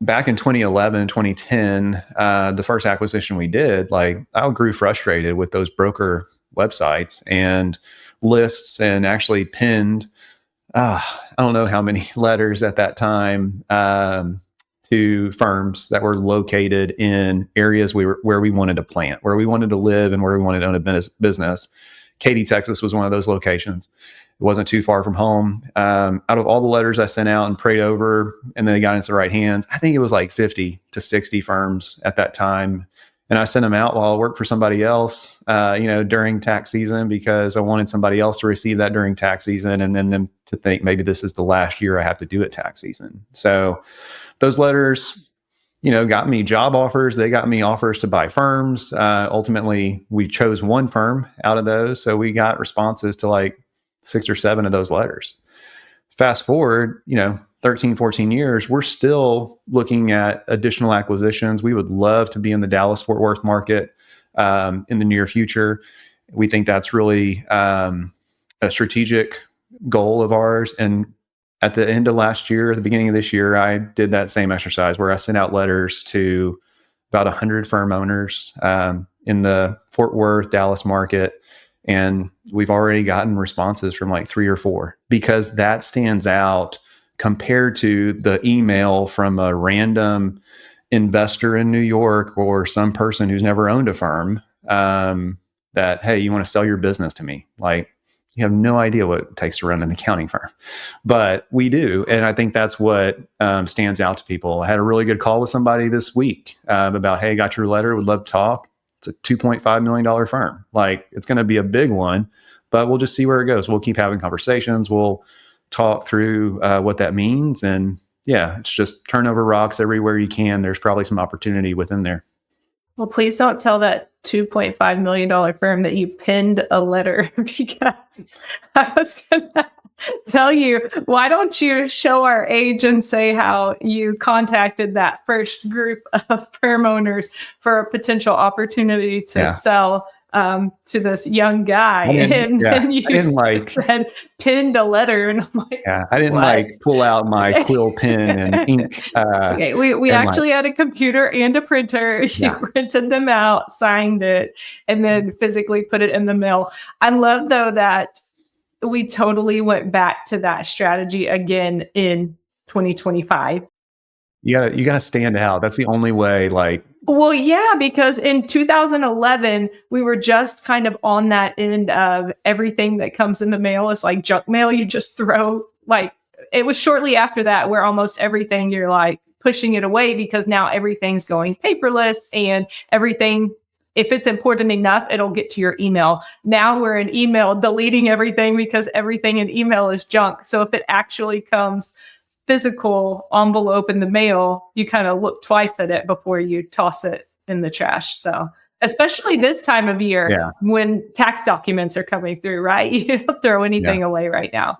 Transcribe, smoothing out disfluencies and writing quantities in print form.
back in 2011, 2010, the first acquisition we did, like I grew frustrated with those broker websites and lists, and actually pinned, I don't know how many letters at that time, to firms that were located in areas where we wanted to plant, where we wanted to live, and where we wanted to own a business. Katy, Texas was one of those locations. It wasn't too far from home. Out of all the letters I sent out and prayed over, and then they got into the right hands, I think it was like 50 to 60 firms at that time. And I sent them out while I worked for somebody else, during tax season, because I wanted somebody else to receive that during tax season, and then them to think maybe this is the last year I have to do it tax season. So those letters, got me job offers. They got me offers to buy firms. Ultimately, we chose one firm out of those. So we got responses to like 6 or 7 of those letters. Fast forward, 13, 14 years, we're still looking at additional acquisitions. We would love to be in the Dallas-Fort Worth market in the near future. We think that's really a strategic goal of ours. And at the end of last year, at the beginning of this year, I did that same exercise where I sent out letters to about 100 firm owners in the Fort Worth, Dallas market. And we've already gotten responses from like 3 or 4, because that stands out compared to the email from a random investor in New York or some person who's never owned a firm that, hey, you want to sell your business to me? Like, you have no idea what it takes to run an accounting firm, but we do. And I think that's what stands out to people. I had a really good call with somebody this week about, hey, got your letter, would love to talk. It's a $2.5 million firm. Like, it's going to be a big one, but we'll just see where it goes. We'll keep having conversations. We'll talk through what that means. And yeah, it's just turn over rocks everywhere you can. There's probably some opportunity within there. Well, please don't tell that $2.5 million firm that you pinned a letter, because I was going to tell you, why don't you show our age and say how you contacted that first group of firm owners for a potential opportunity to sell to this young guy. And then you said pinned a letter, and I'm like, I didn't like pull out my quill pen and ink. Okay, we actually had a computer and a printer. You printed them out, signed it, and then physically put it in the mail. I love, though, that we totally went back to that strategy again in 2025. You gotta stand out. That's the only way. Well, yeah, because in 2011, we were just kind of on that end of everything that comes in the mail is like junk mail. You just throw, like, it was shortly after that where almost everything you're like pushing it away, because now everything's going paperless, and everything, if it's important enough, it'll get to your email. Now we're in email deleting everything because everything in email is junk. So if it actually comes physical envelope in the mail, you kind of look twice at it before you toss it in the trash. So especially this time of year when tax documents are coming through, right? You don't throw anything away right now.